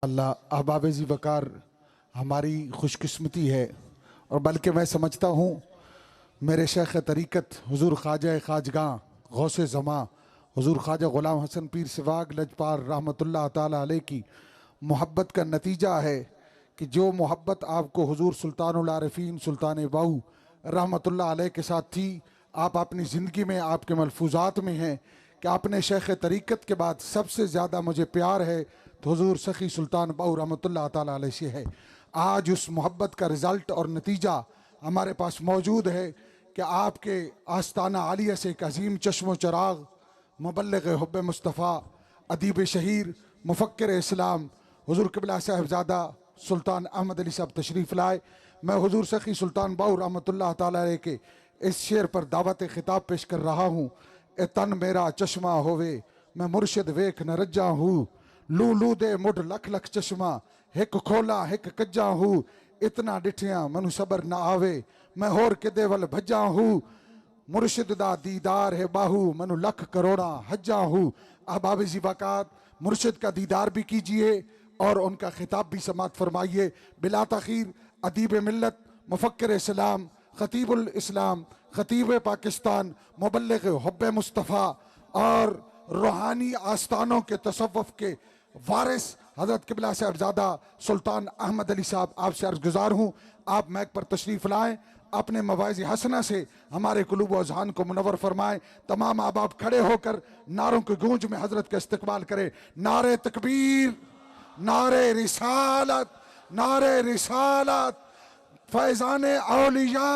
अल्लाह अहबाब ज़ी वकार हमारी खुशकिस्मती है, और बल्कि मैं समझता हूँ मेरे शेख तरीक़त हुज़ूर ख्वाजा ख्वाजगां गौसे ज़मा हुज़ूर ख्वाजा ग़ुलाम हसन पीर सिवाग लजपार रहमतुल्लाह ताला अलैह की मोहब्बत का नतीजा है कि जो मोहब्बत आपको हुज़ूर सुल्तानुल आरिफ़ीन सुल्तान बाहू रहमतुल्लाह अलैह के साथ थी, आप अपनी ज़िंदगी में आपके मलफूज़ात में हैं कि आपने शेख तरीक़त के बाद सबसे ज़्यादा मुझे प्यार है तो हुज़ूर सखी सुल्तान बाहू रहमतुल्लाह ताला अलैह से है। आज उस मोहब्बत का रिज़ल्ट और नतीजा हमारे पास मौजूद है कि आपके आस्ताना आलिया से एक अजीम चश्म चराग मुबल्लिग़ हुब्ब मुस्तफ़ा अदीब शहीर मुफ़क्किर इस्लाम हुज़ूर क़िबला साहिबज़ादा सुल्तान अहमद अली साहब तशरीफ़ लाए। मैं हुज़ूर सखी सुल्तान बाहू रहमतुल्लाह ताला अलैह के इस शेर पर दावत खिताब पेश कर रहा हूँ। ए तन मेरा चश्मा होवे मैं मुर्शिद वेख न रज्जा हूँ, लू लू दे मुढ़ लख लख चश्मा हिक खोला हिक कज्जा हूँ, इतना डिठिया मनु सबर न आवे मैं होर किदे वल भज्जा हूँ, मुर्शिद दा दीदार है बाहू मनु लख करोड़ा हज्जा हूँ। अहबाब ज़ी वक़ात मुर्शिद का दीदार भी कीजिए और उनका खिताब भी समात फरमाइए। बिला तख़ीर अदीब मिल्लत मुफ़क्किर इस्लाम ख़तीबुल इस्लाम ख़तीब पाकिस्तान मुबल्लिग़ हुब्ब मुस्तफ़ा और रूहानी आस्थानों के तसव्वुफ़ के वारिस हज़रत क़िबला साहिबज़ादा सुल्तान अहमद अली साहब आपसे अर्ज़ गुज़ार हूँ, आप मैक पर तशरीफ़ लाएँ, अपने मवाइज़ हसना से हमारे कुलूब व अज़हान को मुनव्वर फरमाएँ। तमाम अहबाब खड़े होकर नारों की गूंज में हज़रत का इस्तकबाल करें। नारे तकबीर, नारे रिसालत, नारे रिसालत, फैज़ाने औलिया,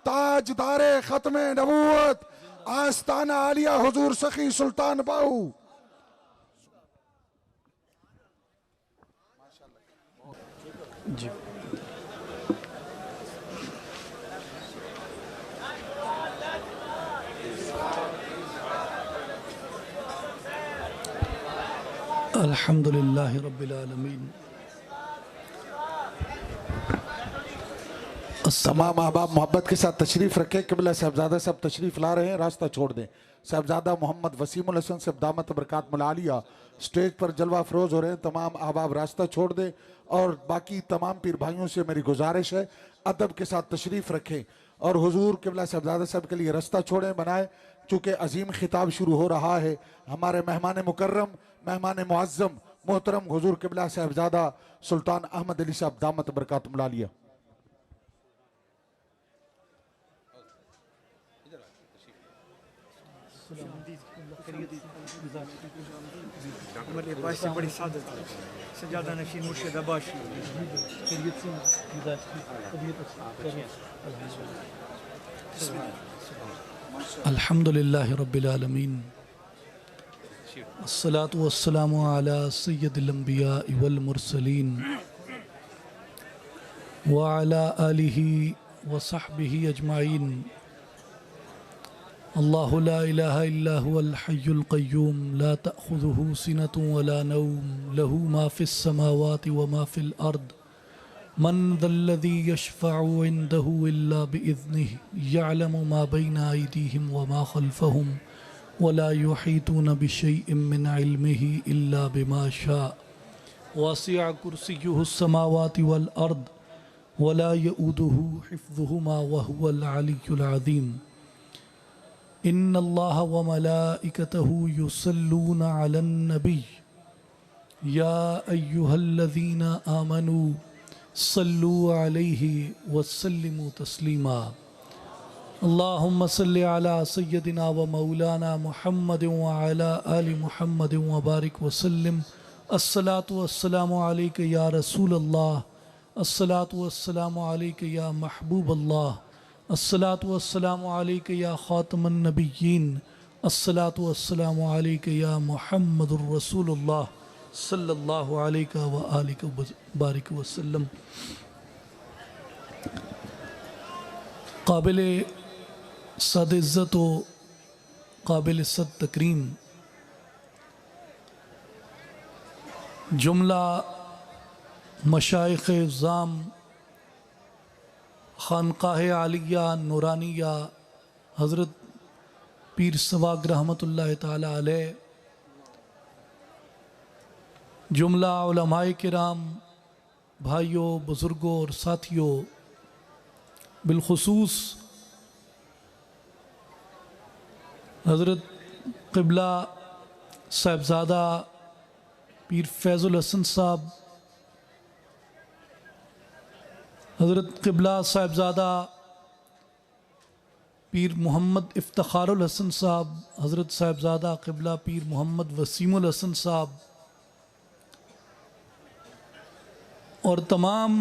ताजदारे ख़त्मे नबूवत, आस्ताना आलिया हुज़ूर सखी सुल्तान बाहू। जी अल्हम्दुलिल्लाहि रब्बिल आलमीन। तमाम अहबाब मोहब्बत के साथ तशरीफ़ रखें। क़िबला साहबज़ादा सब तशरीफ़ ला रहे हैं, रास्ता छोड़ दें। साहबज़ादा मोहम्मद वसीमुल हसन साहब दामत बरकातुल आलिया स्टेज पर जलवा अफरोज़ हो रहे हैं। तमाम अहबाब रास्ता छोड़ दें और बाकी तमाम पीर भाइयों से मेरी गुजारिश है अदब के साथ तशरीफ़ रखें और हुज़ूर क़िबला साहबज़ादा साहब के लिए रास्ता छोड़ें बनाएं, चूँकि अजीम खिताब शुरू हो रहा है। हमारे मेहमान मुकर्रम मेहमान मुअज़्ज़म मोहतरम हुज़ूर क़िबला साहबज़ादा सुल्तान अहमद अली साहब दामत बरकातुल आलिया। हमारे पास से बड़ी सादत है सजादा नशीन मुर्शिद अब्बासी। अल्हम्दुलिल्लाहि रब्बिल आलमीन, अस्सलातु वस्सलामु अला सय्यदिल अंबिया वल मुरसलीन व अला आलिहि व सहबिहि अजमाइन। अल्लाहु ला इलाहा इल्ला हुवल हय्युल क़य्यूम ला तअख़ुज़ुहु सिनतुन वला नौम लहू मा फ़िस समावाति व मा फ़िल अर्द मन ज़ल्लज़ी यशफ़अु इंदहु इल्ला बिइज़्निहि यअलमु मा बैना अयदीहिम व मा ख़ल्फ़हुम वला युहीतून बिशैइन मिन इल्मिहि इल्ला बिमा शाअ वसिअ कुर्सियुहुस समावाति वल अर्द वला यऊदुहु हिफ़्ज़ुहुमा व हुवल अलिय्युल अज़ीम। इन्नल्लाह व मलाइकतहु युसल्लूना अलन नबी या अय्युहल्लज़ीना आमनू सल्लू अलैहि व सल्लिमू तस्लीमा। अल्लाहुम्मा सल्लि अला सय्यदिना व मौलाना मुहम्मद व अला आलि मुहम्मद व बारिक व सल्लिम। अस्सलातु वस्सलामु अलैका या रसूल अल्लाह, अस्सलातु वस्सलामु अलैका या महबूब अल्लाह, अस्सलातु वस्सलामु अलैका या ख़ातमन नबिय्यीन, अस्सलातु वस्सलामु अलैका या मुहम्मदुर रसूलुल्लाह सल्लल्लाहु अलैहि व आलिहि व बारिक वसल्लम। काबिल सद इज़्ज़त व काबिल सद तकरीम जुमला मशाइख़ इज़्ज़ाम खानकाह आलिया नूरानिया हज़रत पीर सवाग रहमतुल्लाह ताला अलैह जुमला उलमाए किराम, भाइयों, बुज़ुर्गों और साथियों, बिलखुसूस हज़रत क़िबला साहिबज़ादा पीर फैज़ुल हसन साहब, हज़रत क़िबला साहिबज़ादा पीर मोहम्मद इफ्तिखारुल हसन साहब, हज़रत साहिबज़ादा क़िबला पीर मोहम्मद वसीमुल हसन साहब और तमाम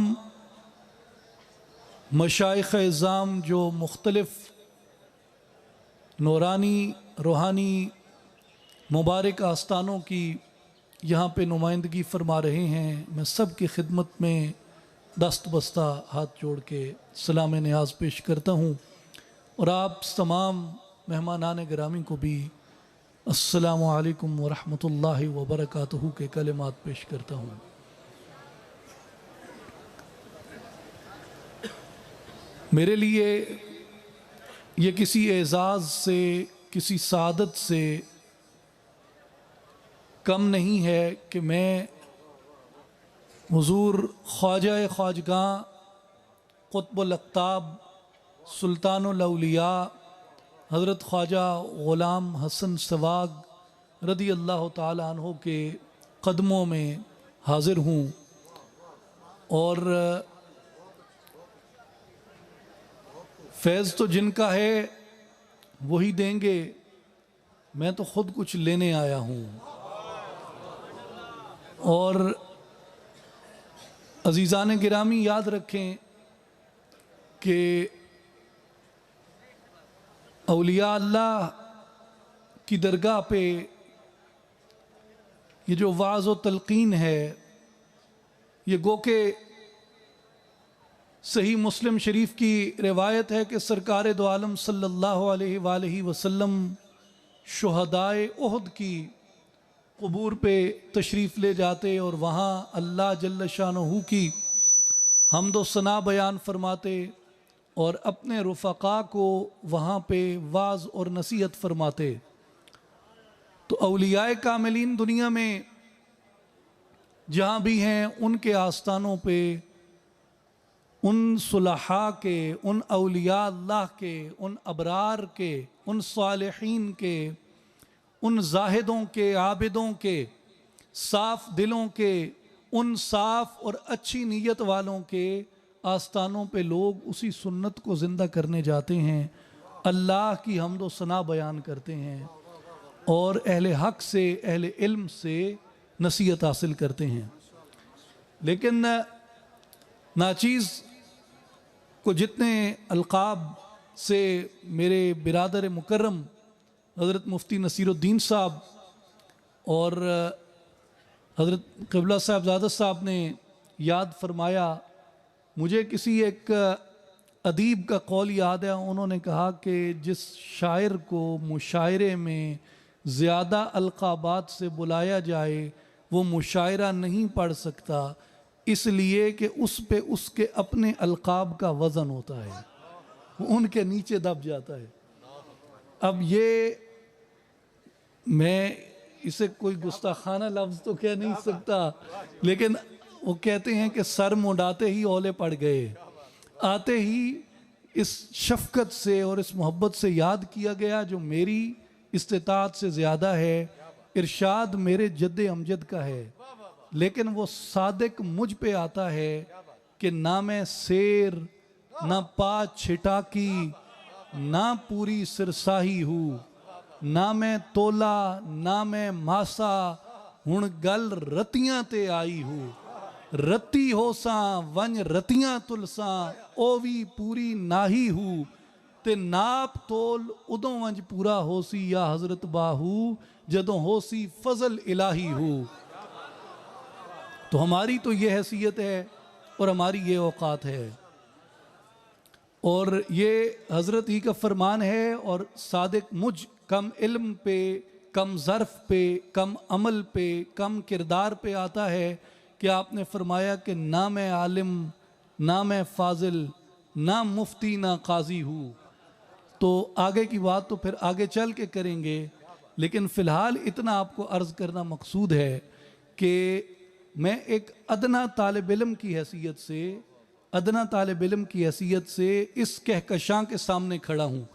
मशाइख़ इज़्ज़ाम जो मुख्तलिफ़ नूरानी रूहानी मुबारक आस्थानों की यहाँ पे नुमाइंदगी फरमा रहे हैं, मैं सब की खिदमत में दस्त बस्ता हाथ जोड़ के सलाम नियाज़ पेश करता हूँ और आप तमाम मेहमानान गिरामी को भी अस्सलामु अलैकुम व रहमतुल्लाहि व बरकातहू के कलिमात पेश करता हूँ। मेरे लिए ये किसी एज़ाज़ से, किसी सादत से कम नहीं है कि मैं हुज़ूर ख्वाजा ख्वाजगां क़ुत्बुल अक़ताब सुल्तानुल औलिया हज़रत ख्वाजा ग़ुलाम हसन सवाग रदी अल्लाह ताला अन्हु के क़दमों में हाज़िर हूँ और फैज़ तो जिनका है वही देंगे, मैं तो ख़ुद कुछ लेने आया हूँ। और अज़ीज़ान गिरामी याद रखें कि औलिया अल्लाह की दरगाह पे ये जो वाज़ व तलक़ीन है, ये गो के सही मुस्लिम शरीफ की रिवायत है कि सरकार दो आलम सल्लल्लाहु अलैहि वसल्लम शुहदाए उहद की क़ुबूर पे तशरीफ़ ले जाते और वहाँ अल्लाह जल्ल शानहू की हम्द व सना बयान फरमाते और अपने रुफ़क़ा को वहाँ पे वाज़ और नसीहत फरमाते। तो औलियाए कामिलीन दुनिया में जहाँ भी हैं, उनके आस्थानों पे उन सुलहा के, उन औलिया अल्लाह के, उन अबरार के, उन सालिहीन के, उन जाहिदों के, आबिदों के, साफ़ दिलों के, उन साफ़ और अच्छी नीयत वालों के आस्थानों पे लोग उसी सुन्नत को ज़िंदा करने जाते हैं, अल्लाह की हम्द व सना बयान करते हैं और अहले हक़ से, अहले इल्म से नसीहत हासिल करते हैं। लेकिन नाचीज़ को जितने अलक़ाब से मेरे बिरादर मुकर्रम हज़रत मुफ्ती नसीरुद्दीन साहब और हज़रत क़िबला साहिबज़ादा साहब ने याद फरमाया, मुझे किसी एक अदीब का कौल याद है। उन्होंने कहा कि जिस शायर को मुशायरे में ज़्यादा अलक़ाबात से बुलाया जाए वो मुशायरा नहीं पढ़ सकता, इसलिए कि उस पे उसके अपने अलक़ाब का वज़न होता है, वो उनके नीचे दब जाता है। अब ये मैं इसे कोई गुस्ताखाना लफ्ज़ तो कह नहीं सकता, लेकिन वो कहते हैं कि सर मुंडाते ही ओले पड़ गए। आते ही इस शफ़क़त से और इस मोहब्बत से याद किया गया जो मेरी इस्तिताअत से ज़्यादा है। इरशाद मेरे जद्द अमजद का है, लेकिन वो सादिक मुझ पे आता है कि ना मैं शेर, ना पा छिटाकी, ना पूरी सिरसाही हूँ, ना मैं तोला, ना मैं मासा, हुण गल रतियां ते आई हूँ। रती हो सा वंज रतियां तुलसा, ओ भी पूरी नाही हूँ, ते नाप तोल उदों वंज पूरा होसी या हज़रत बाहू, जदों होसी फजल इलाही हूँ। तो हमारी तो ये हैसियत है और हमारी ये औकात है और ये हज़रत ही का फरमान है। और सादिक मुझ कम इल्म पे, कम ज़र्फ़ पे, कम अमल पे, कम किरदार पे आता है कि आपने फरमाया कि ना मैं आलिम, ना मैं फाजिल, ना मुफ्ती, ना काजी हूँ। तो आगे की बात तो फिर आगे चल के करेंगे, लेकिन फ़िलहाल इतना आपको अर्ज़ करना मकसूद है कि मैं एक अदना तालिब इल्म की हैसियत से इस कहकशां के सामने खड़ा हूँ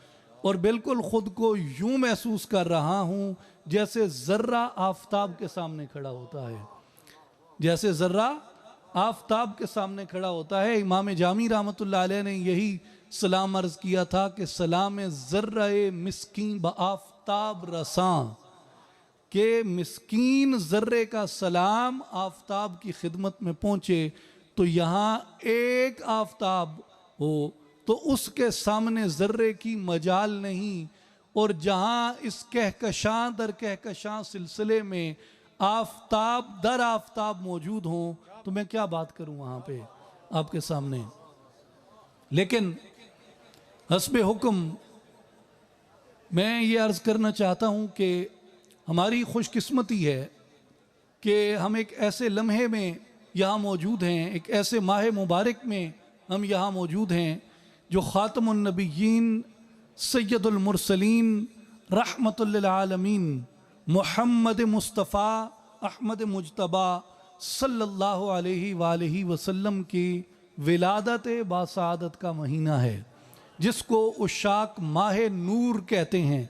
और बिल्कुल ख़ुद को यूं महसूस कर रहा हूँ जैसे ज़र्रा आफताब के सामने खड़ा होता है, जैसे ज़र्रा आफताब के सामने खड़ा होता है। इमाम जामी रहमतुल्लाह अलैह ने यही सलाम अर्ज़ किया था कि सलाम ज़र्रे मिस्कीन ब आफताब रसां, के मिस्कीन ज़र्रे का सलाम आफताब की खिदमत में पहुँचे तो यहाँ एक आफताब हो तो उसके सामने ज़र्रे की मजाल नहीं, और जहाँ इस कहकशां दर कहकशां सिलसिले में आफताब दर आफताब मौजूद हों तो मैं क्या बात करूं वहाँ पे आपके सामने। लेकिन हस्बे हुक्म मैं ये अर्ज़ करना चाहता हूँ कि हमारी खुशकिस्मती है कि हम एक ऐसे लम्हे में यहाँ मौजूद हैं, एक ऐसे माह मुबारक में हम यहाँ मौजूद हैं जो ख़ातमुन नबिय्यीन सैयदुल मुरसलीन रहमतुल लिल आलमीन मुहम्मद मुस्तफ़ा अहमद मुजतबा सल्लल्लाहु अलैहि वसल्लम की विलादत बासादत का महीना है, जिसको उशाक माह नूर कहते हैं,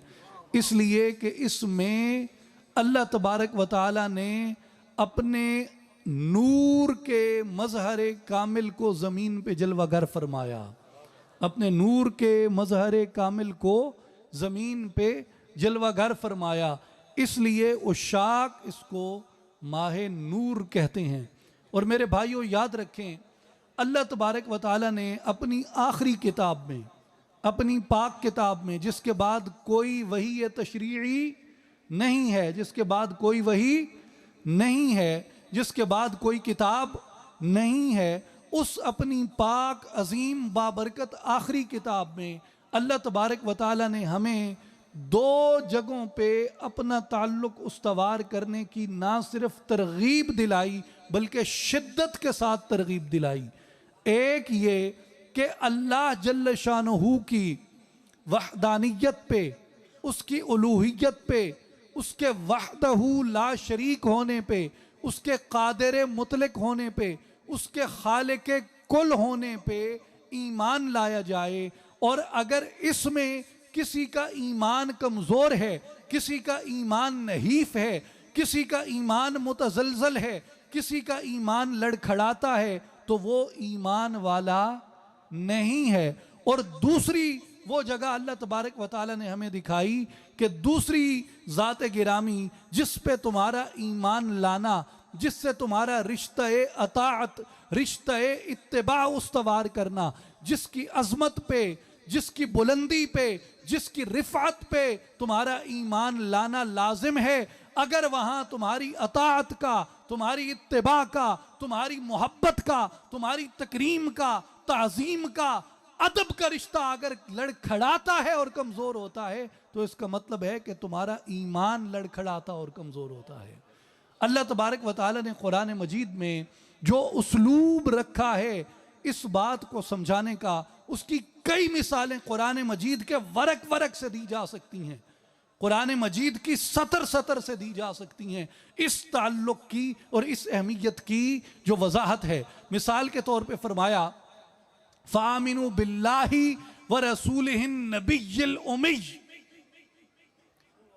इसलिए कि इसमें अल्लाह तबारक व तआला ने अपने नूर के मज़हर कामिल को ज़मीन पे जलवागर फरमाया, अपने नूर के मज़हर कामिल को ज़मीन पे जलवागर फरमाया, इसलिए उशाक इसको माह नूर कहते हैं। और मेरे भाइयों याद रखें, अल्लाह तबारक व तआला ने अपनी आखिरी किताब में, अपनी पाक किताब में, जिसके बाद कोई वही तशरीई नहीं है, जिसके बाद कोई वही नहीं है, जिसके बाद कोई किताब नहीं है, उस अपनी पाक अजीम बाबरकत आखिरी किताब में अल्लाह तबारक व तआला ने हमें दो जगहों पे अपना ताल्लुक़ उस्तवार करने की ना सिर्फ तरगीब दिलाई बल्कि शिद्दत के साथ तरगीब दिलाई। एक ये कि अल्लाह जल्ल शानहू की वहदानियत पे, उसकी उलूहियत पे, उसके वहदहू ला शरीक होने पे, उसके कादिर मुतलक होने पे, उसके खालिक कुल होने पे ईमान लाया जाए। और अगर इसमें किसी का ईमान कमज़ोर है, किसी का ईमान नहीफ है, किसी का ईमान मुतज़लज़ल है, किसी का ईमान लड़खड़ाता है, तो वो ईमान वाला नहीं है। और दूसरी वो जगह अल्लाह तबारक व तआला ने हमें दिखाई कि दूसरी ज़ात गिरामी जिस पे तुम्हारा ईमान लाना, जिससे तुम्हारा रिश्ता अताअत, रिश्ता इत्तिबा उस्तवार करना, जिसकी अज़मत पे, जिसकी बुलंदी पे, जिसकी रिफ़अत पे तुम्हारा ईमान लाना लाजिम है, अगर वहाँ तुम्हारी अताअत का, तुम्हारी इत्तिबा का, तुम्हारी मोहब्बत का, तुम्हारी तकरीम का, ताज़ीम का, अदब का रिश्ता अगर लड़खड़ाता है और कमज़ोर होता है, तो इसका मतलब है कि तुम्हारा ईमान लड़खड़ाता और कमज़ोर होता है। अल्लाह तबारक व तआला ने कुरान मजीद में जो उसलूब रखा है इस बात को समझाने का, उसकी कई मिसालें कुरान मजीद के वरक वरक से दी जा सकती हैं, कुरान मजीद की सतर सतर से दी जा सकती हैं, इस ताल्लुक़ की और इस अहमियत की जो वजाहत है। मिसाल के तौर पे फरमाया, फ़ामिनु बिल्लाहि व रसूलिहिन नबिय्यिल उम्मी,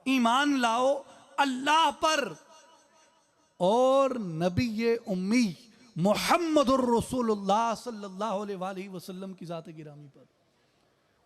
ईमान लाओ अल्लाह पर और नबी उम्मी मुहम्मदुर रसूलुल्लाह सल्लल्लाहु अलैहि वसल्लम की ज़ात गिरामी पर।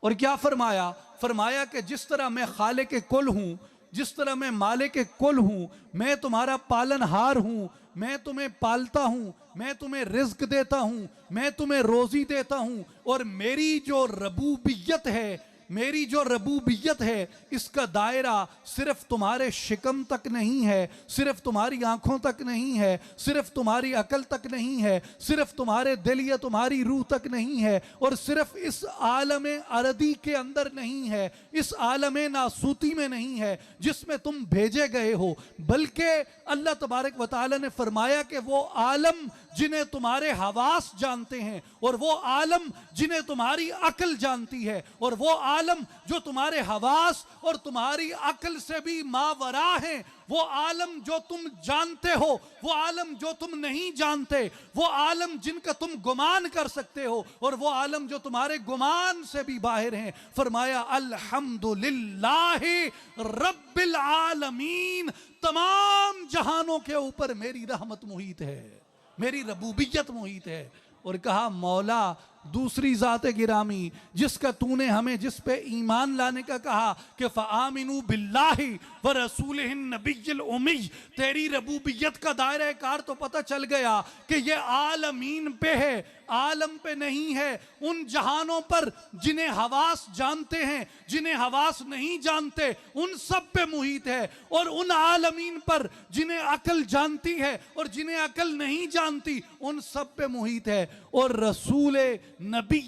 और क्या फरमाया? फरमाया कि जिस तरह मैं खालिक कुल हूँ, जिस तरह मैं मालिक कुल हूँ, मैं तुम्हारा पालनहार हूँ, मैं तुम्हें पालता हूँ, मैं तुम्हें रिज़्क देता हूँ, मैं तुम्हें रोज़ी देता हूँ, और मेरी जो रबूबियत है, मेरी जो रबूबियत है, इसका दायरा सिर्फ तुम्हारे शिकम तक नहीं है, सिर्फ तुम्हारी आंखों तक नहीं है, सिर्फ तुम्हारी अकल तक नहीं है, सिर्फ तुम्हारे दिल या तुम्हारी रूह तक नहीं है, और सिर्फ इस आलम अरदी के अंदर नहीं है, इस आलम नासूती में नहीं है जिसमें तुम भेजे गए हो, बल्कि अल्लाह तबारक व तआला ने फरमाया कि वो आलम जिन्हें तुम्हारे हवास जानते हैं, और वो आलम जिन्हें तुम्हारी अकल जानती है, और वो आलम जो तुम्हारे हवास और तुम्हारी अकल से भी मावरा है, वो आलम जो तुम जानते हो, वो आलम जो तुम नहीं जानते, वो आलम जिनका तुम गुमान कर सकते हो, और वो आलम जो तुम्हारे गुमान से भी बाहर हैं। फरमाया अल्हम्दुलिल्लाहि रब्बिल आलमीन, तमाम जहानों के ऊपर मेरी रहमत मुहीत है, मेरी रबूबियत मुहीत है। और कहा मौला दूसरी ज़ात गिरामी जिसका तूने हमें जिस पे ईमान लाने का कहा कि फ़आमिनू बिल्लाहि व रसूलिहिन नबिय्यिल उम्मी, तेरी रबूबियत का दायरा कार तो पता चल गया कि ये आलमीन पे है, आलम पे नहीं है। उन जहानों पर जिन्हें हवास जानते हैं, जिन्हें हवास नहीं जानते, उन सब पे मुहीत है। और उन आलमीन पर जिन्हें अकल जानती है और जिन्हें अकल नहीं जानती, उन सब पे मुहीत है। और रसूल नबी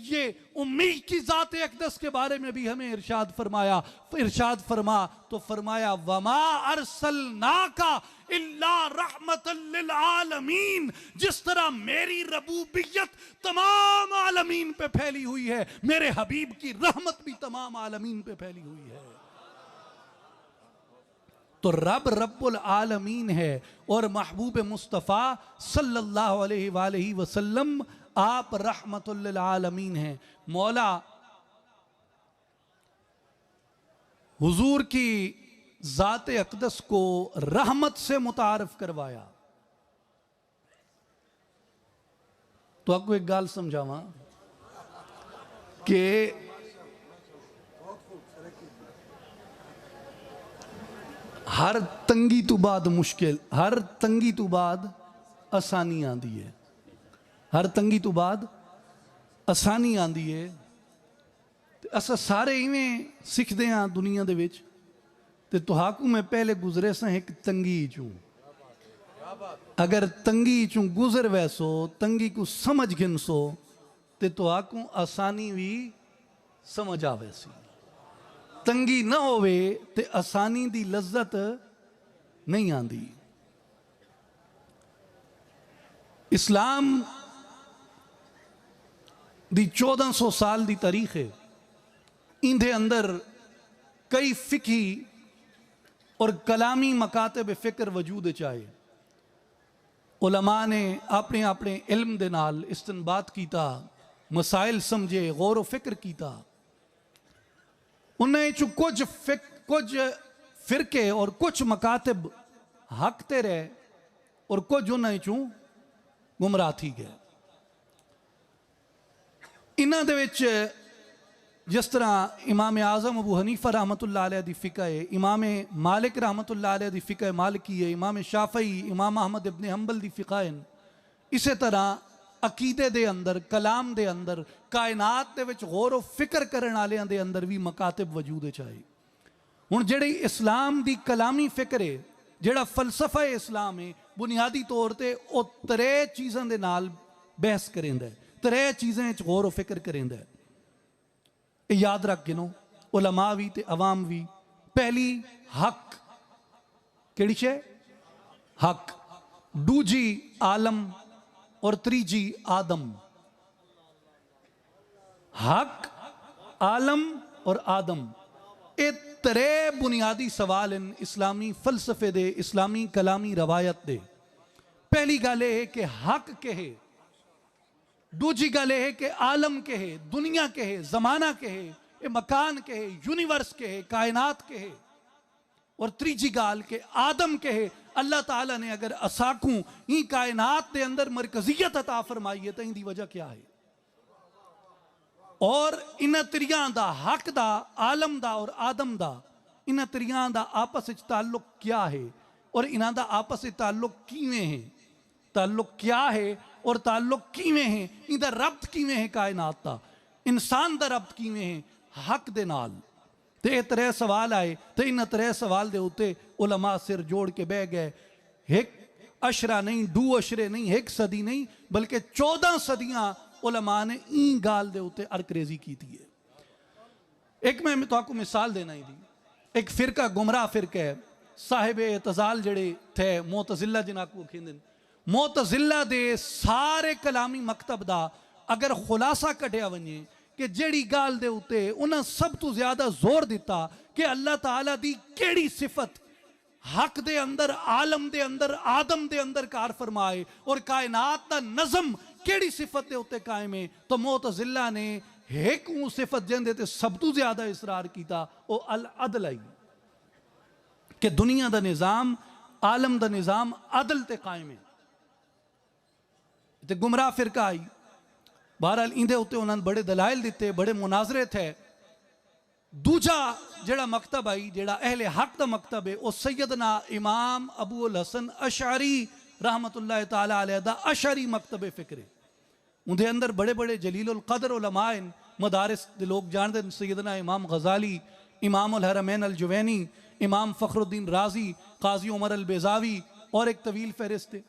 उम्मी की ज़ात अक़दस के बारे में भी हमें इरशाद फरमाया, इरशाद फरमा तो फरमाया वमा अरसलनाका इल्ला रहमतल लिल आलमीन। जिस तरह मेरी रबूबियत तमाम आलमीन पे फैली हुई है, मेरे हबीब की रहमत भी तमाम आलमीन पे फैली हुई है। तो रब रब्बुल आलमीन है और महबूब मुस्तफ़ा सल्लल्लाहु अलैहि वसल्लम आप रहमतुल लिल आलमीन हैं। मौला हुजूर की ज़ात अक़दस को रहमत से मुतारफ करवाया। तो आपको एक गाल समझावा कि हर तंगी तो बाद मुश्किल, हर तंगी तो बाद आसानी आती है, हर तंगी तो बाद आसानी आती है। असा सारे इवें सीखते हाँ दुनिया दे विच। ते तुहाकू मैं पहले गुजरे सा एक तंगी चूं, अगर तंगी चूं गुजर वैसो, तंगी को समझ गिनसो, ते तुहाकू आसानी भी समझ आवे सी। तंगी ना होवे ते आसानी दी लज्जत नहीं आती। इस्लाम दी 1400 साल दी तारीख है। इंदे अंदर कई फिकी और कलामी मकातब फिक्र वजूद चाहे। उलमा ने अपने अपने इल्म दे नाल इस्तंबात कीता, मसाइल समझे, गौर व फिक्र कीता। उन्हें चु कुछ फिरके और कुछ मकातब हकते रहे और कुछ उन्हें चु गुमराह थी गए। इन्हां दे विच जिस तरह इमाम आज़म अबू हनीफा रहमतुल्लाह अलैह दी फ़िक़्ह है, इमाम मालिक रहमतुल्लाह अलैह दी फ़िक़्ह मालिकी है, इमाम शाफ़ई, इमाम अहमद इब्न हंबल दी फ़िक़्ह है। इसे तरह अकीदे दे अंदर, कलाम दे अंदर, कायनात दे विच गौर व फिक्र करने वालियां दे अंदर भी मकातब वजूद चाहे। हुण जिहड़ी इस्लाम दी कलामी फिक्र है, जिहड़ा फलसफा है इस्लाम है, बुनियादी तौर पर वह त्रै चीज़ों के नाल बहस करेंदा है, त्रै चीज़ें गौर व फिक्र करेंदा है। याद रख गिनो उलमा भी ते अवाम भी। पहली हक, केड़ी शे? हक। दूजी आलम और तीजी आदम। हक, आलम और आदम, ये त्रै बुनियादी सवाल इन इस्लामी फलसफे दे, इस्लामी कलामी रवायत दे। पहली गल है कि हक के है, दूजी गल है कि आलम के है, दुनिया के है, जमाना के है, ये मकान के है, यूनिवर्स के है, कायनात के है। और तीजी गाल के आदम के है। अल्लाह ताला ने अगर असाकू ही कायनात के अंदर मरकजियत अता फरमाई है तो इनकी वजह क्या है? और इन त्रियां दा, हक दा, आलम दा और आदम दा, इन त्रियां दा आपस विच ताल्लुक क्या है और इन्हां दा आपस विच ताल्लुक किवें है? ताल्लुक क्या है और ताल्लुक किवें है? इनका रब्त किवें है कायनात दा? इंसान दा रब्त किवें है हक दे नाल? ते ये त्रै सवाल आए तो इन त्रै सवाल दे उत्ते उलमा सिर जोड़ के बह गए। एक अशरा नहीं, दू अशरे नहीं, एक सदी नहीं, बल्कि 14 सदियां उलमा ने ई गाल दे उत्ते अरकरेजी की थी है। एक मैं तो आपको मिसाल देना ही दी। एक फिरका गुमराह फिरका है, साहिब एतजाल जड़े थे, मोतजिला जिन्हें को खेंदन, मोतजिला दे सारे कलामी मकतब दा अगर खुलासा कढ़िया वने कि जेड़ी गाल दे उत्ते उन्हें सब तो ज्यादा जोर दिता कि अल्लाह ताला दी केड़ी सिफत हक दे अंदर, आलम दे अंदर, आदम दे अंदर कार फरमाए और कायनात दा नज़म केड़ी सिफत दे उत्ते कायम है, तो मोतजिला ने एक सिफत जिंदे ते सब तो ज्यादा इसरार किया वो अल अदल आई कि दुनिया दा निज़ाम, आलम दा निज़ाम अदल ते कायम है। ते गुमराह फिरका आई, बहरहाल इंदे उत्ते उन्होंने बड़े दलाइल दिते, बड़े मुनाजरे थे। दूजा जेड़ा मकतब आई, जेड़ा अहले हक दा मकतब है, वो सैयदना इमाम अबू अल हसन अशअरी रहमतुल्लाह ताला अलैह दा अशअरी मकतब फिक्र है। उनके अंदर बड़े बड़े जलील उल कदर उलमा हैं, मदारिस दे लोग जानते हैं, सैयदना इमाम गजाली, इमाम उल हरमैन अल जुवैनी, इमाम फखरुद्दीन राजी, काजी उमर अल बेजावी और एक तवील फहरिस्त है।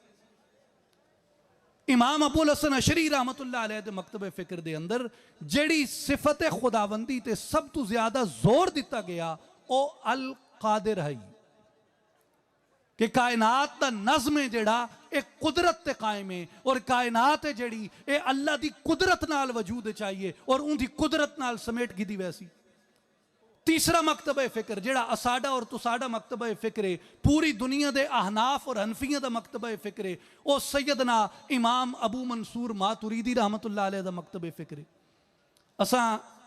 इमाम अबुल हसन अशरी रहमतुल्लाह अलैह दे मकतब फिक्र दे अंदर जेड़ी सिफत खुदावंदी ते सब तो ज्यादा जोर दिता गया वो अल कादिर है कि कायनात दा नज़म है जेड़ा एक कुदरत ते कायम है और कायनात है जेड़ी ये अल्लाह दी कुदरत नाल वजूद चाहिए और उनकी कुदरत नाल समेट गिदी वैसी। तीसरा मकतब फिक्र जेड़ा असाडा और तुसाडा मकतब फिक्र है, पूरी दुनिया दे अहनाफ और हनफिया दा मकतब फिक्र है, वो सैयदना इमाम अबू मंसूर मातुरीदी रहमतुल्लाह अलैह दा मकतब फिक्र है। असा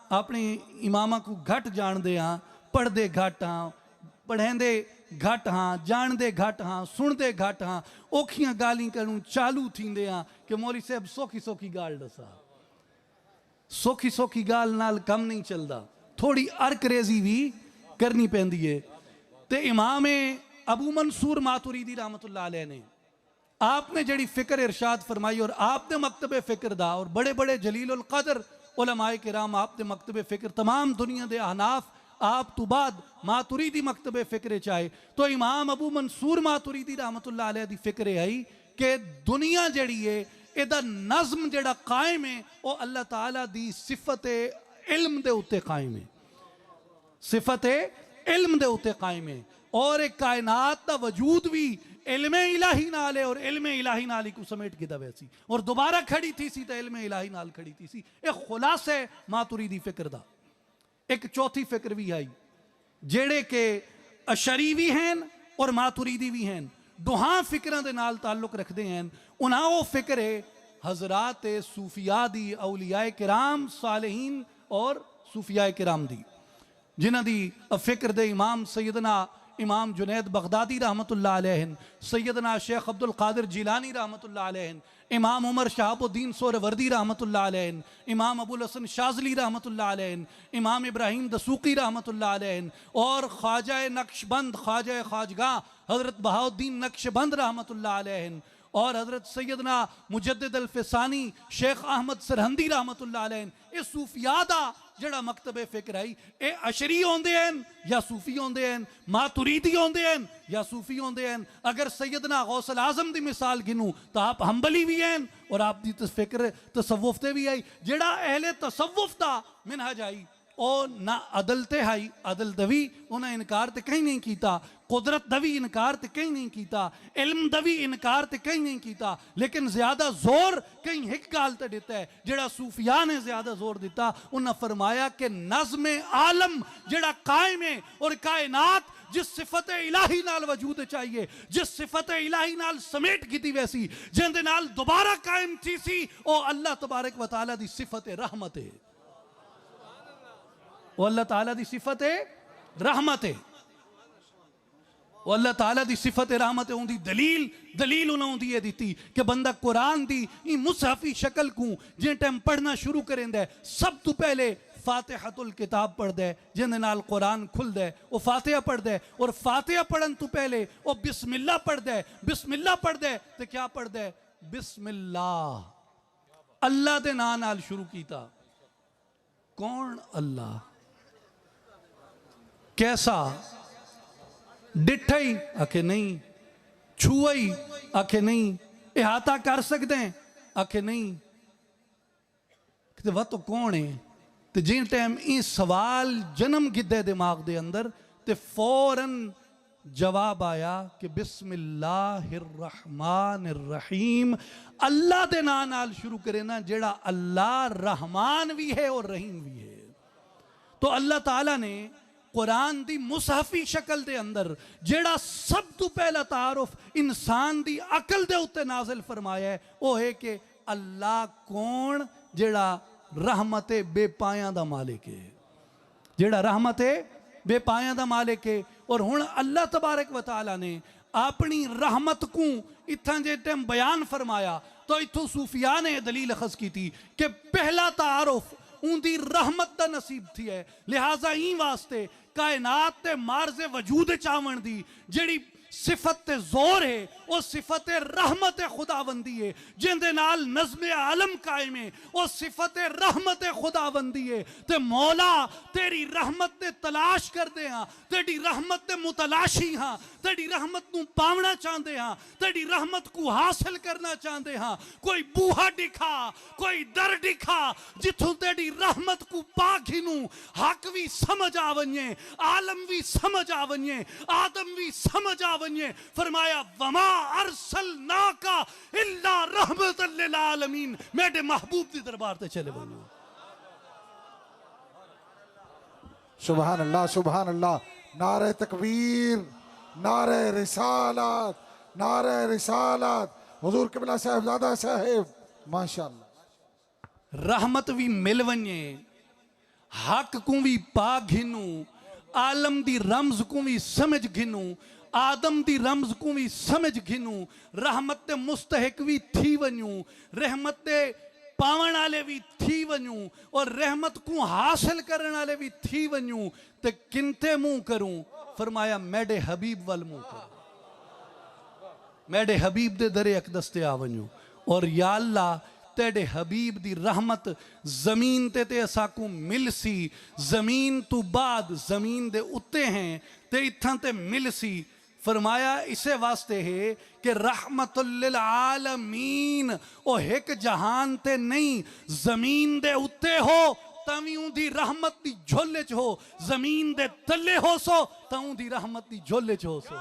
अपने इमामा को घट जानते हाँ, पढ़ते घट हाँ, पढ़ेंदे घट हाँ, जानते घट हाँ, सुनते घट हाँ, औखियां गाली करूँ चालू थींदे हाँ कि मौली साहब सौखी सौखी गाल दसा। सौखी सौखी गाल नाल कम नहीं चलता, थोड़ी अरकरेजी भी करनी पैंदी है। तो इमाम अबू मंसूर मातुरीदी रहमतुल्लाह अलैह ने आपने जड़ी फिक्र इरशाद फरमाई और आपने मकतब फिक्र दा और बड़े बड़े जलील उल कदर उलमाए किराम आपने मकतब फिक्र तमाम दुनिया दे अहनाफ आप तो बाद मातुरीदी मकतब फिक्र चाहे तो इमाम अबू मंसूर मातुरीदी रहमतुल्लाह अलैह दी फिक्र आई कि दुनिया जड़ी है इहदा नज़म जड़ा कायम है वो अल्लाह ताला दी सिफत इल्म दे उत्ते कायम है, सिफत इल्म दे उत्ते कायम है और एक कायनात दा वजूद भी इल्म इलाही नाल है और इल्म इलाही नाल ही को समेट गिदा वैसी और दोबारा खड़ी थी सी तो इल्म इलाही नाल खड़ी थी सी। एक खुलासा है मातुरीदी फिक्र दा। एक चौथी फिक्र भी आई जेड़े के अशरी भी हैं और मातुरीदी भी हैं, दोहां फिक्रां दे नाल ताल्लुक रखते हैं। उन्हां वो फिक्र है हजरात सूफिया दी, औलियाए किराम सालिहीन और सूफिया किराम दी, जिन्हां दी फिक्र दे इमाम सैयदना इमाम जुनैद बगदादी रहमतुल्लाह अलैह, सैयदना शेख अब्दुल कादिर जिलानी रहमतुल्लाह अलैह, इमाम उमर शहाबुद्दीन सोहरवर्दी रहमतुल्लाह अलैह, इमाम अबुल हसन शाज़ली रहमतुल्लाह अलैह, इमाम इब्राहिम दसूकी रहमतुल्लाह अलैह और ख्वाजा नक्शबंद, ख्वाजा ख्वाजगा हज़रत बहाउद्दीन नक्शबंद रहमतुल्लाह अलैह और हज़रत सैयदना मुजद्दिद अल फिसानी शेख अहमद सरहंदी रहमतुल्लाह अलैह। ये सूफिया दा जड़ा मकतब फिक्र आई ये अशरी होंदे हैं या सूफी होंदे हैं, मातुरीदी होंदे हैं या सूफी होंदे हैं। अगर सैयदना गौसल आजम दी मिसाल गिनूं तो आप हंबली भी हैं और आप दी फिक्र तसव्वुफ ते भी आई। जड़ा अहले तसव्वुफ दा मिनहज आई और ना अदल ते हाई, अदल दवी उन्हें इनकार तो कहीं नहीं किया, कुदरत दवी इनकार तो कहीं नहीं किया, इल्म दवी इनकार तो कहीं नहीं किया, लेकिन ज्यादा जोर कहीं एक गाल तो देता है जड़ा सूफिया ने ज्यादा जोर दिता। उन्हें फरमाया कि नज़्म आलम जड़ा कायम है और कायनात जिस सिफत इलाही नाल वजूद चाहिए, जिस सिफत इलाही नाल समेट गिती वैसी जिंदे नाल दोबारा कायम थी सी ओ अल्लाह तबारक व तआला दी सिफत रहमत है, वो अल्लाह ताला दी सिफत है रहमत है, वो अल्लाह ताला दी सिफत रहमत है। उनकी दलील उन्होंने दी दी कि बंदा कुरान दी मुसहफी शक्ल को जिस टाइम पढ़ना शुरू करेंदा है सब तो पहले फातिहतुल किताब पढ़दा है जिंदे नाल कुरान खुलदा है, वो फातिहा पढ़दा है और फातिहा पढ़न तो पहले वो बिस्मिल्लाह पढ़दा है। बिस्मिल्लाह पढ़दा है तो क्या पढ़दा है? बिस्मिल्लाह, अल्लाह दे नाम नाल शुरू कीता। कौन अल्लाह? कैसा? डिठा ही? आखे नहीं। छुआ ही? आखे नहीं। इहाता कर सकते हैं? आखे नहीं। वह तो कौन है? तो जिन टाइम ये सवाल जन्म गिद्दे दिमाग दे अंदर ते फौरन जवाब आया कि बिस्मिल्लाहिर्रहमानिर्रहीम, अल्लाह दे नाम नाल शुरू करे ना, जेड़ा अल्लाह रहमान भी है और रहीम भी है। तो अल्लाह ताला ने कुरान दी मुसहफी शक्ल दे अंदर जेड़ा सब तो पहला तारुफ इंसान दी अकल दे उत्ते नाजिल फरमाया है, वो है कि अल्लाह कौन, जेड़ा रहमते बेपायां दा मालिक है, जेड़ा रहमते बेपायां दा मालिक है। और हुण अल्लाह तबारक व तआला ने अपनी रहमत को इत्थां जे टाइम बयान फरमाया तो इत्थों सूफिया ने दलील अखज की थी कि पहला तारुफ उनकी रहमत का नसीब थी है, लिहाजा ई वास्ते कायनात ते मार्जे वजूद चावण दी जेड़ी सिफत ते जोर है वो सिफत रहमत खुदाबंदी है, जिंदे नाल नज़्म आलम कायम है, वो सिफत रहमत खुदाबंदी है। ते मौला तेरी रहमत ते तलाश करते हाँ, तेरी रहमत ते मुतलाशी हाँ, तेरी रहमत को पावना चाहते हाँ, तेरी रहमत को हासिल करना चाहते हाँ। कोई बूहा दिखा, कोई दर दिखा, जिथों तेरी रहमत को पाखिनू हक भी समझ आ वने, आलम भी समझ आ वने, आदम भी समझ आ वने। फरमाया वमा अरसलना का इल्ला रहमतल लिल आलमीन, मेरे महबूब के दरबार ते चले बनो। सुभान अल्लाह, सुभान अल्लाह। नारे तकबीर, नारे रिसालत, नारे रिसालत। हुजूर किबला साहिबजादा साहिब, माशाअल्लाह। रहमत भी मिल वने, हक को भी पा घिनू, आलम दी रमज को भी समझ घिनू, आदम दी रमज को भी समझ घिनू, रहमत ते मुस्तहिक भी थी वनू, रहमत ते पावन वाले भी थी वनू, और रहमत को हासिल करने वाले भी थी वनू। ते किनते मुंह करूं, फरमाया मेरे हबीब वाल मुंह करूं, मेरे हबीब दे दरे अकदस ते आ वनू। और या अल्लाह तेरे हबीब दी रहमत जमीन ते असाकू मिल सी, जमीन तो बाद जमीन दे उत्ते हैं ते इत्थां ते मिल सी। फरमाया इसे वास्ते है कि रहमतुल लिल आलमीन, ओ एक जहान ते नहीं, जमीन दे उत्ते हो तवी उंदी रहमत दी झोले च हो, जमीन दे तले हो सो तां दी रहमत दी झोले च हो सो।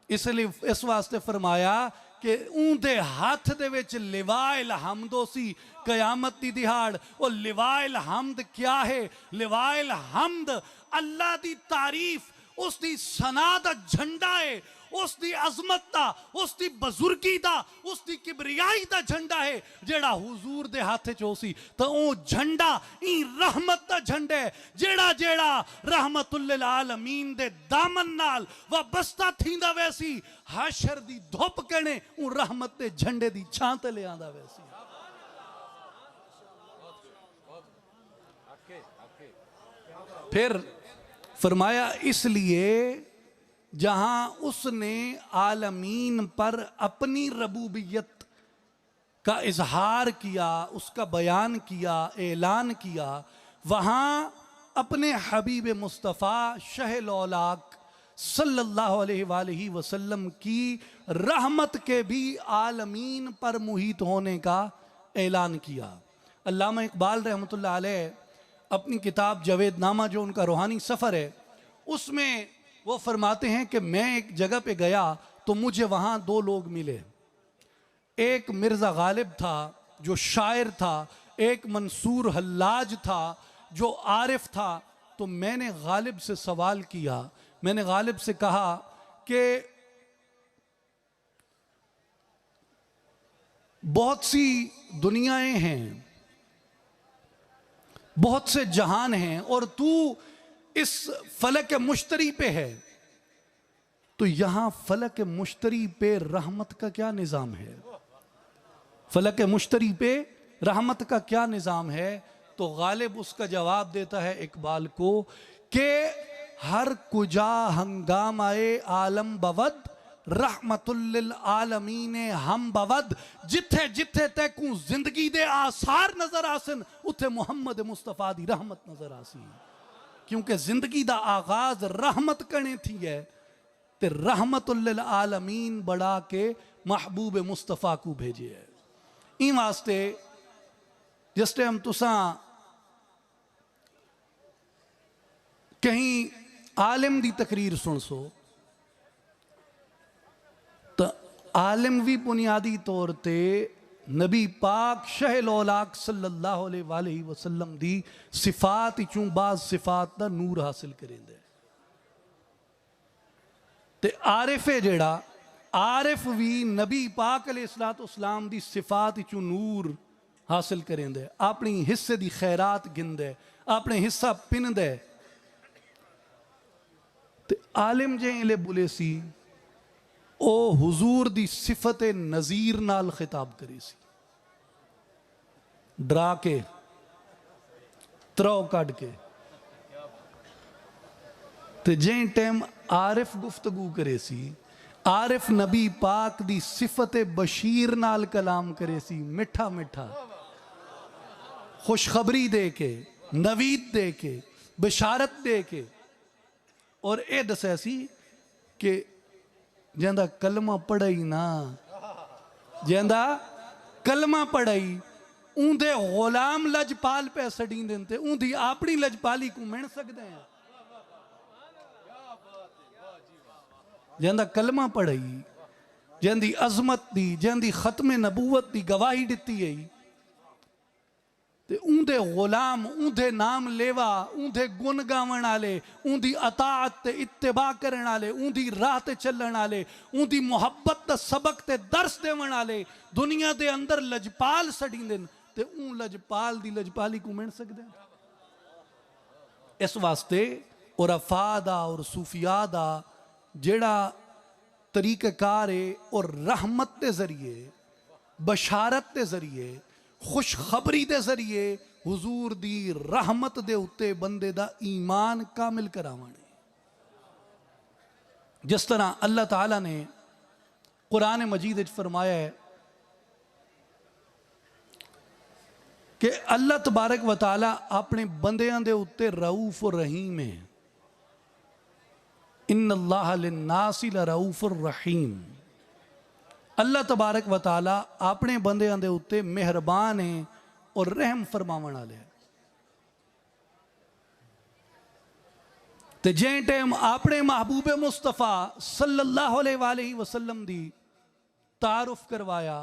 इसलिए इस वास्ते फरमाया कि उंदे हाथ दे विच लिवाइल हमदो सी कयामत दी दिहाड़। और लिवाइल हमद क्या है? लिवाइल हमद अल्लाह दी तारीफ, उसकी सना दा झंडा है, उसकी अजमत दा, उसकी बुजुर्गी दा, उसकी किबरियाई दा झंडा है जेड़ा हुजूर दे हाथ च हो सी। तो वो झंडा ई रहमत दा झंडा है, जेड़ा जेड़ा रहमतुल लिल आलमीन दे दामन नाल वाबस्ता थींदा वैसी हाशर दी धुप कने उ रहमत दे झंडे दी छां ते ले आंदा वैसी। फिर फरमाया इसलिए जहां उसने आलमीन पर अपनी रबूबियत का इजहार किया, उसका बयान किया, ऐलान किया, वहां अपने हबीब मुस्तफ़ा शहल औलाक सल्लल्लाहु अलैहि वसल्लम की रहमत के भी आलमीन पर मुहित होने का ऐलान किया। अल्लामा इकबाल रहमतुल्लाह अलैह अपनी किताब जावेदनामा, जो उनका रूहानी सफ़र है, उसमें वो फरमाते हैं कि मैं एक जगह पे गया तो मुझे वहाँ दो लोग मिले। एक मिर्ज़ा गालिब था जो शायर था, एक मंसूर हल्लाज था जो आरिफ था। तो मैंने गालिब से सवाल किया, मैंने गालिब से कहा कि बहुत सी दुनियाएं हैं, बहुत से जहान हैं, और तू इस फलक मुश्तरी पे है, तो यहां फलक मुश्तरी पे रहमत का क्या निज़ाम है? फलक मुश्तरी पे रहमत का क्या निज़ाम है? तो गालिब उसका जवाब देता है इकबाल को कि हर कुजा हंगामाए आलम बवद रहमतुल लिल आलमीन हम बवद। जिथे जिथे तैकू जिंदगी दे आसार नजर आसन उथे मुहम्मद मुस्तफा दी रहमत नजर आसी। क्योंकि जिंदगी दा आगाज रहमत कने थी है, ते रहमतुल लिल आलमीन बड़ा के महबूब मुस्तफा को भेजे है। ई वास्ते जिस टाइम तुसा कहीं आलिम दी तकरीर सुन सो तो आलिम भी बुनियादी तौर ते नबी पाक शहल औलाक सल्लल्लाहु अलैहि वसल्लम दी सिफात चूं बाज सिफात दा नूर हासिल करेंदे ते आरिफ है जेड़ा आरिफ भी नबी पाक अलैहिस्सलाम दी सिफात चूं नूर हासिल करेंदे अपनी हिस्से दी खैरात गिनदे अपने हिस्सा पिनदे ते आलिम जे इले बुले सी ओ हुजूर दी सिफत नज़ीर नाल खिताब करे सी डरा के त्रौ कट के ते जे टाइम आरिफ गुफ्तगू करे सी आरिफ नबी पाक दी सिफत बशीर नाल कलाम करे सी मिठा मिठा खुशखबरी दे के नवीद दे के बशारत दे के और ये दसिया सी कि जिंदा कलमा पढ़ाई ना जिंदा कलमा पढ़ाई उंदे गुलाम लजपाल पे सड़ी देते उंदी अपनी लजपाली को मिल सकते हैं जिंदा कलमा पढ़ाई जिंदी अजमत दी जिंदी खत्मे नबूवत दी गवाही दिती है ते उंदे गुलाम उंदे नाम लेवा उंदे गुण गावन आले उंदी अताअत ते इत्तिबा करन आले उंदी राह ते चलन आले उंदी मोहब्बत दा सबक ते दर्स देवन आले दुनिया दे अंदर लजपाल सड़ींदे ते उन लजपाल दी लजपाली को मिल सकदे इस वास्ते और अफादा और सूफिया दा जेड़ा तरीक़ाकार है और रहमत के जरिए बशारत के जरिए खुशखबरी के जरिए हुजूर दी रहमत दे उत्ते बंदे दा ईमान कामिल करावण जिस तरह अल्लाह ताला ने कुरान मजीद विच फरमाया है कि अल्लाह तबारक व तआला अपने बंदियां दे उत्ते रऊफ और रहीम है इन्नल्लाह लिन्नासी लरऊफुर रहीम अल्लाह तबारक व तआला अपने बंदियां दे उत्ते मेहरबान है और रहम फरमावन वाले ते जे टाइम अपने महबूब मुस्तफ़ा सल्लल्लाहु अलैहि वसल्लम दी तारुफ करवाया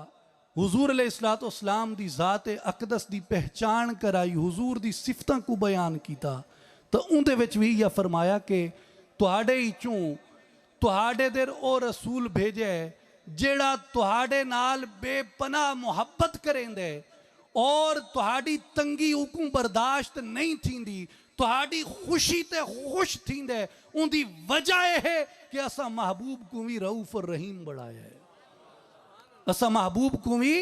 हुजूर अलैहिस्सलाम दी ज़ात अकदस दी पहचान कराई हुजूर दी सिफतां को बयान किया तो उनदे विच भी यह फरमाया कि तुहाडे चों तुहाडे देर ओ रसूल भेजे जेड़ा तुहाडे नाल बेपनाह मुहब्बत करेंदे और तुहाडी तंगी उकू बर्दाश्त नहीं थींदी तुहाडी खुशी ते खुश थींदे उनदी वजह है कि असा महबूब को भी रऊफ और रहीम बढ़ाया है असा महबूब को भी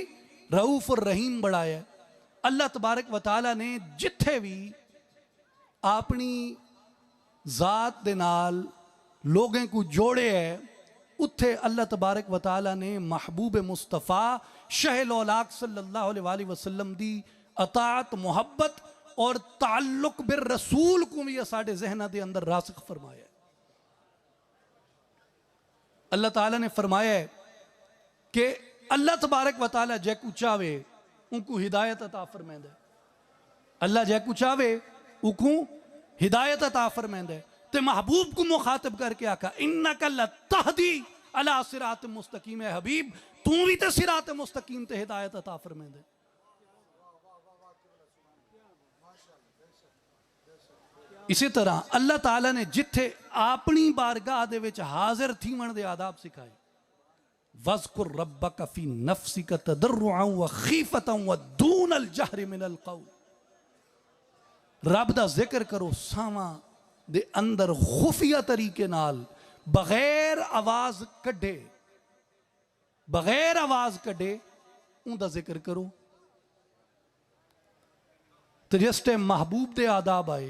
रऊफ और रहीम बढ़ाया है अल्लाह तबारक व तआला ने जिथे भी अपनी जात दे नाल लोगों को जोड़े है उत्थे अल्लाह तबारक व तआला ने महबूब मुस्तफ़ा शहल औलाक सल्लल्लाहु अलैहि वसल्लम दी अताअत मोहब्बत और ताल्लुक बिर रसूल को भी साडे ज़हना दे अंदर रासिख फरमाया अल्लाह ताला ने फरमाया है कि अल्लाह तबारक व तआला जैकू चावे उनको हिदायत अता फरमांदा अल्लाह जैकू चावे उनको हिदायत अता फरमांदा ते महबूब को मुखातिब करके आका इन्नका लतहदी अला सिरात मुस्तकीम है हबीब तू भी ते सिरात मुस्तकीम ते हिदायत अता फरमांदा इसी तरह अल्लाह ताला ने जिथे अपनी बारगाह दे विच हाजिर थीवण दे आदाब सिखाए वज़कुर रब्बका फी नफ्सिका तदर्रुअन व खीफतन व दूनल जहरि मिनल क़ौल रब दा जिक्र करो सावा दे अंदर खुफिया तरीके नाल बगैर आवाज कढ़े उनका जिक्र करो तो जिस टाइम महबूब दे आदाब आए